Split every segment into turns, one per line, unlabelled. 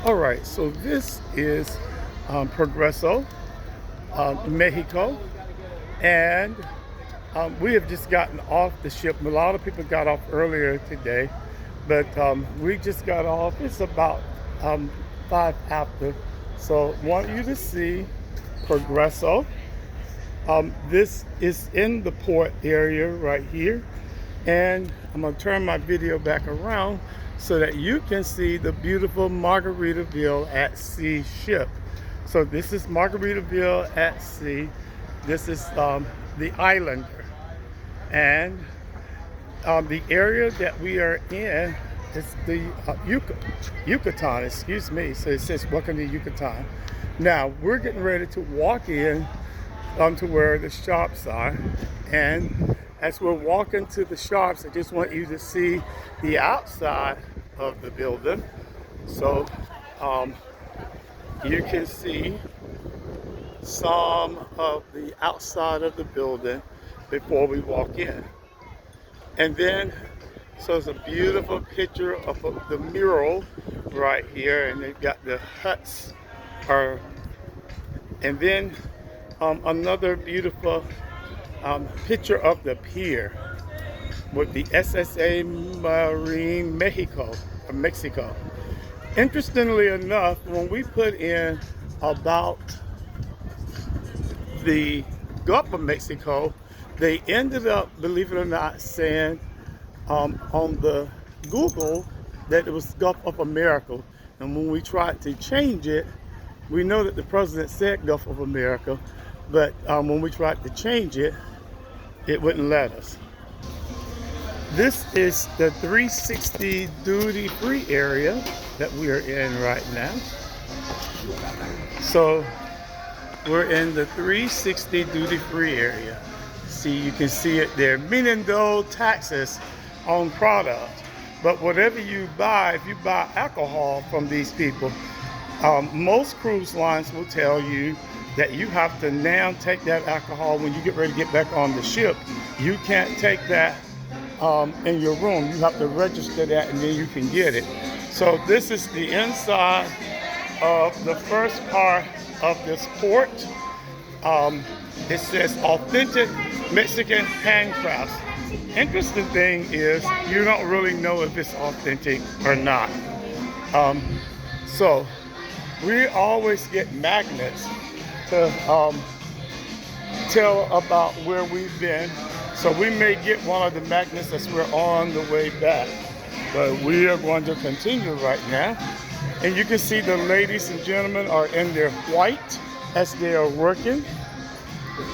All right, so this is Progreso, Mexico, and we have just gotten off the ship. A lot of people got off earlier today, but we just got off. It's about 5 after, so I want you to see Progreso. This is in the port area right here, and I'm going to turn my video back around so that you can see the beautiful Margaritaville at Sea ship. So this is Margaritaville at Sea. This is the Islander, and the area that we are in is the Yucatan, excuse me. So it says welcome to Yucatan. Now we're getting ready to walk in to where the shops are, and as we're walking to the shops, I just want you to see the outside of the building. So you can see some of the outside of the building before we walk in. And then, so it's a beautiful picture of the mural right here, and they've got the huts. And then another beautiful picture of the pier with the SSA Marine Mexico. Interestingly enough, when we put in about the Gulf of Mexico, they ended up, believe it or not, saying on the Google that it was Gulf of America. And when we tried to change it, we know that the president said Gulf of America, but when we tried to change it, it wouldn't let us. This is the 360 duty-free area that we are in right now. So we're in the 360 duty-free area. See, you can see it there, meaning no taxes on product. But whatever you buy, if you buy alcohol from these people, most cruise lines will tell you that you have to now take that alcohol when you get ready to get back on the ship. You can't take that in your room. You have to register that and then you can get it. So this is the inside of the first part of this port. It says authentic Mexican handcrafts. Interesting thing is you don't really know if it's authentic or not. So we always get magnets to tell about where we've been. So we may get one of the magnets as we're on the way back. But we are going to continue right now. And you can see the ladies and gentlemen are in their white as they are working.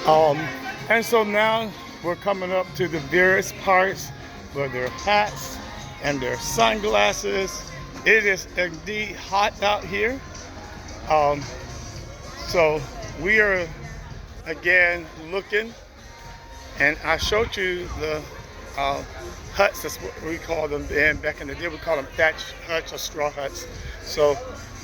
And so now we're coming up to the various parts where their hats and their sunglasses. It is indeed hot out here. So we are again looking, and I showed you the huts, that's what we call them. And back in the day we call them thatch huts or straw huts. So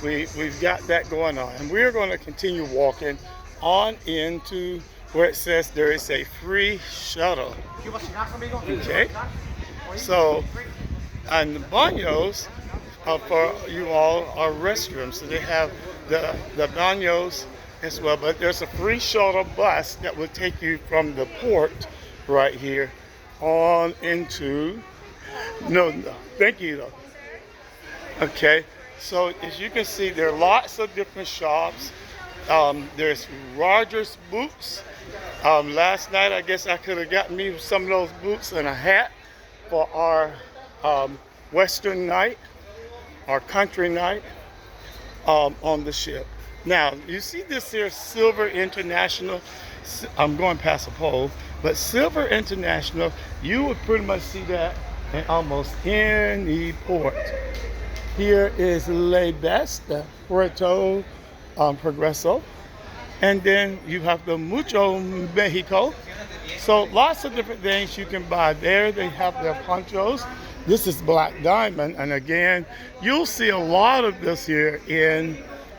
we've got that going on, and we're going to continue walking on into where it says there is a free shuttle. Okay, so and the baños for you all are restrooms, so they have the baños as well, but there's a free shuttle bus that will take you from the port right here on into thank you though. Okay, so as you can see, there are lots of different shops. There's Rogers boots. Last night I guess I could have gotten me some of those boots and a hat for our Western night, our country night on the ship. Now, you see this here, Silver International. I'm going past a pole, but Silver International, you would pretty much see that in almost any port. Here is Le Besta, Puerto Progreso. And then you have the Mucho Mexico. So lots of different things you can buy there. They have their ponchos. This is Black Diamond. And again, you'll see a lot of this here in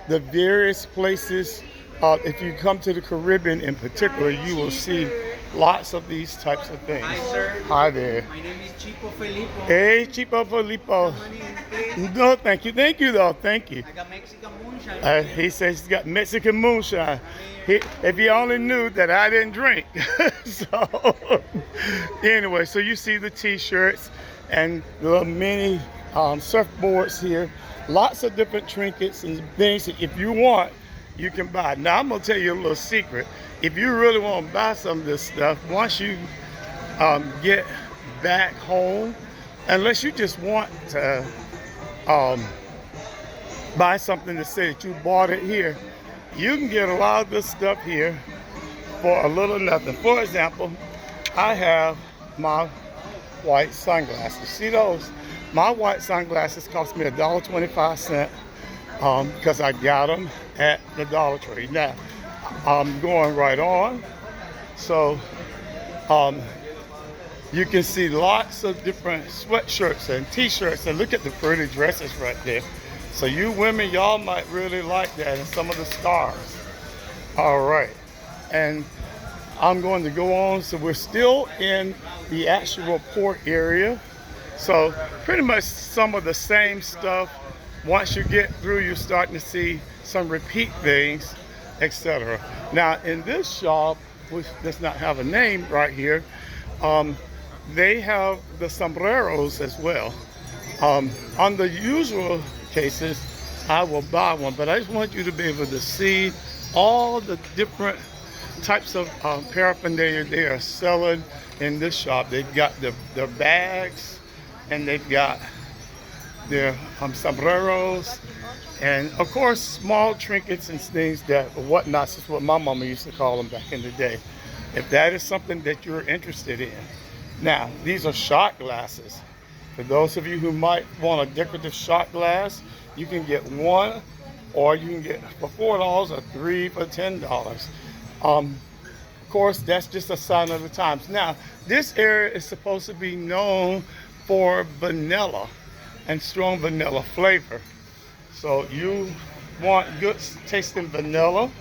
the various places. If you come to the Caribbean in particular, you will see lots of these types of things.
Hi, sir.
Hi there.
My name is Chipo Filippo.
Hey, Chipo Filippo.
please.
No, thank you. Thank you, though. Thank you.
I got Mexican moonshine.
He says he's got Mexican moonshine. If he only knew that I didn't drink. So, anyway, so you see the T-shirts and the mini surfboards here. Lots of different trinkets and things that if you want, you can buy. Now, I'm going to tell you a little secret. If you really want to buy some of this stuff, once you get back home, unless you just want to buy something to say that you bought it here, you can get a lot of this stuff here for a little nothing. For example, I have my white sunglasses. See those? My white sunglasses cost me $1.25 because I got them at the Dollar Tree. Now, I'm going right on. So, you can see lots of different sweatshirts and t-shirts, and look at the pretty dresses right there. So you women, y'all might really like that, and some of the stars. All right, and I'm going to go on. So we're still in the actual port area. So pretty much some of the same stuff. Once you get through, you're starting to see some repeat things, etc. Now in this shop, which does not have a name right here, they have the sombreros as well. On the usual cases, I will buy one, but I just want you to be able to see all the different types of paraphernalia they are selling in this shop. They've got their bags, and they've got their sombreros, and of course small trinkets and things that whatnots is what my mama used to call them back in the day. If that is something that you're interested in. Now, these are shot glasses. For those of you who might want a decorative shot glass, you can get one, or you can get for $4 or 3 for $10. Of course, that's just a sign of the times. Now, this area is supposed to be known for vanilla and strong vanilla flavor. So you want good tasting vanilla,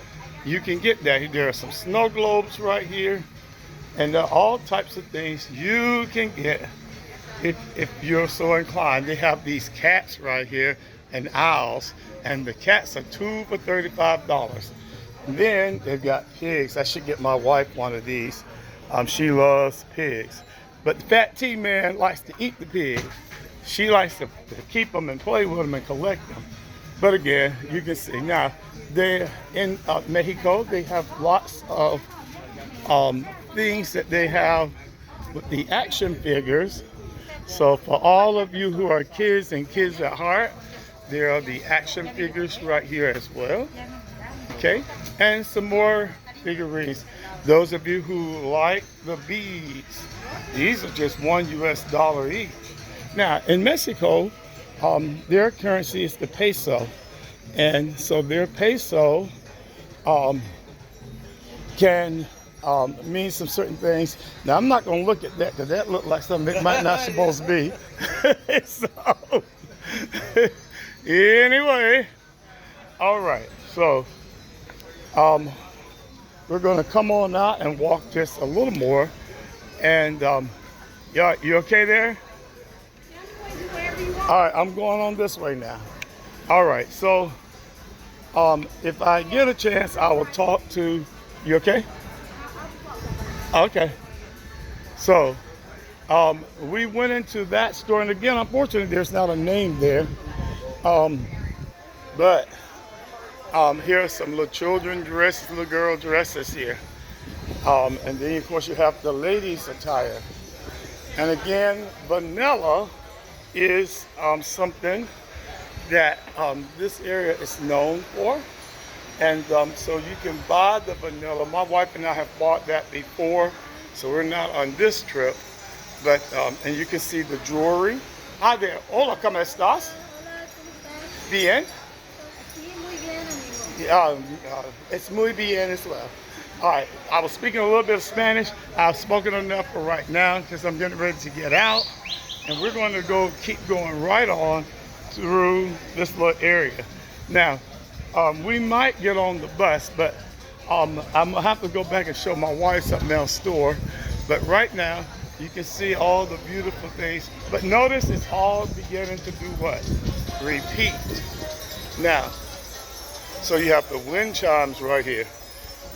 you can get that. There are some snow globes right here, and there are all types of things you can get if you're so inclined. They have these cats right here and owls, and the cats are 2 for $35. And then they've got pigs. I should get my wife one of these. She loves pigs. But the Fat T man likes to eat the pigs. She likes to keep them and play with them and collect them. But again, you can see now, they're in Mexico. They have lots of things that they have with the action figures. So for all of you who are kids and kids at heart, there are the action figures right here as well. Okay, and some more figurines. Those of you who like the beads, these are just $1 US each. Now in Mexico, their currency is the peso, and so their peso can mean some certain things. Now I'm not going to look at that because that looked like something it might not supposed to be. So anyway, all right. So we're going to come on out and walk just a little more. And yeah, you okay there? All right, I'm going on this way now. All right, so if I get a chance, I will talk to you. Okay? Okay. So we went into that store, and again, unfortunately, there's not a name there. But here are some little children dresses, little girl dresses here. And then, of course, you have the ladies' attire. And again, vanilla is something that this area is known for. And so you can buy the vanilla. My wife and I have bought that before, so we're not on this trip. But, and you can see the jewelry. Hi there. Hola, ¿cómo estás? Bien. It's muy bien as well. All right, I was speaking a little bit of Spanish. I've spoken enough for right now because I'm getting ready to get out. And we're going to keep going right on through this little area. Now, we might get on the bus, but I'm gonna have to go back and show my wife something else store. But right now, You can see all the beautiful things. But notice it's all beginning to do what? Repeat. Now, so you have the wind chimes right here.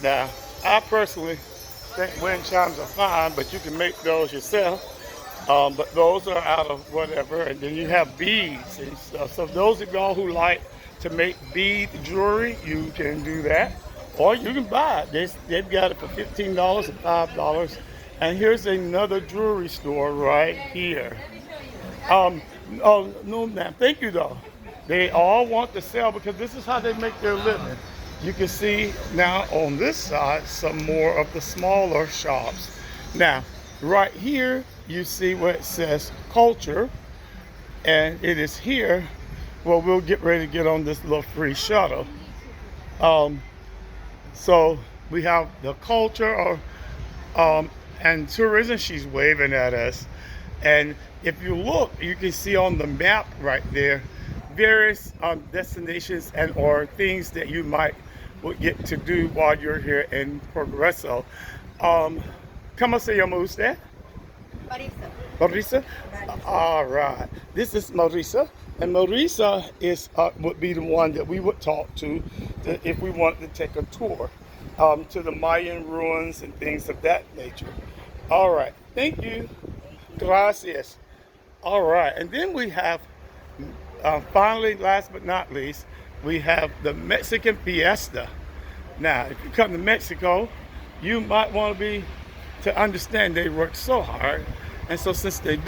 Now, I personally think wind chimes are fine, but you can make those yourself. But those are out of whatever. And then you have beads and stuff. So those of y'all who like to make bead jewelry, you can do that. Or you can buy it. They've got it for $15 and $5. And here's another jewelry store right here. Oh, no, ma'am. Thank you, though. They all want to sell because this is how they make their living. You can see now on this side some more of the smaller shops. Now, right here, you see where it says culture. And it is here where we'll get ready to get on this little free shuttle. So we have the culture and tourism. She's waving at us. And if you look, you can see on the map right there various destinations and or things that you might get to do while you're here in Progreso. ¿Cómo se llama usted?
Marisa.
Marisa? All right. This is Marisa. And Marisa would be the one that we would talk to if we wanted to take a tour to the Mayan ruins and things of that nature. All right. Thank you. Gracias. All right. And then we have, finally, last but not least, we have the Mexican Fiesta. Now, if you come to Mexico, you might want to understand they work so hard. And so since they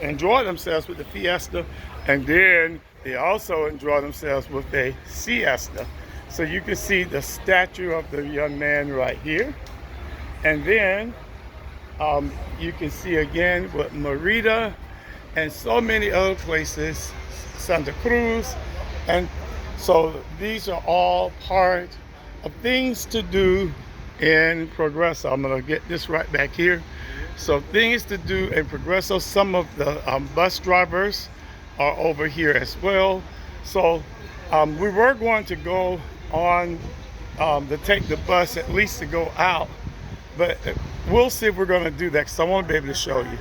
enjoy themselves with the fiesta, and then they also enjoy themselves with a siesta. So you can see the statue of the young man right here. And then you can see again with Merida and so many other places, Santa Cruz. And so these are all part of things to do in Progreso. I'm gonna get this right back here. So things to do in Progreso. Some of the bus drivers are over here as well. So we were going to go on to take the bus at least to go out, but we'll see if we're going to do that because I want to be able to show you.